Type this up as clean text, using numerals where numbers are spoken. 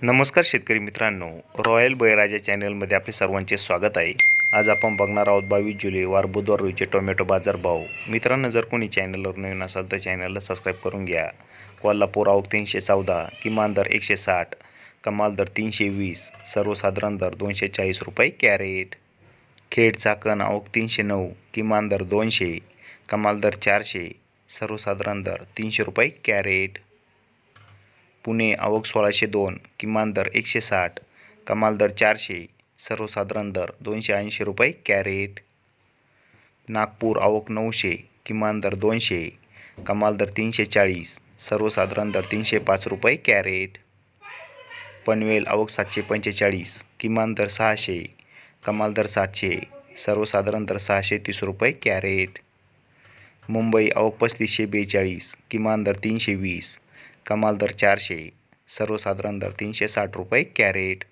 नमस्कार शेतकरी मित्रांनो, रॉयल बळीराजा चॅनलमध्ये आपले सर्वांचे स्वागत आहे. आज आपण बघणार आहोत 22 जुलै वार बुधवार रोजीचे टोमॅटो बाजार भाव. मित्रांनो, जर कोणी चॅनलवर नवीन असाल तर चॅनलला सबस्क्राईब करून घ्या. कोल्हापूर आवक 314, किमान दर 160, कमाल दर 320, सर्वसाधारण दर 240 रुपये कॅरेट. खेड चाकण आवक 309, किमान दर 200, कमाल दर 400, सर्वसाधारण दर 300 रुपये कॅरेट. पुणे आवक 1602, किमान दर 160, कमाल दर 400, सर्वसाधारण दर 280 रुपये कॅरेट. नागपूर आवक 900, किमान दर 200, कमाल दर 340, सर्वसाधारण दर 305 रुपये कॅरेट. पनवेल आवक 745, किमान दर 600, कमाल दर 700, सर्वसाधारण दर 630 रुपये कॅरेट. मुंबई आवक 3542, किमान दर 320, कमाल दर 400, सर्वसाधारण दर 360 रुपये कॅरेट.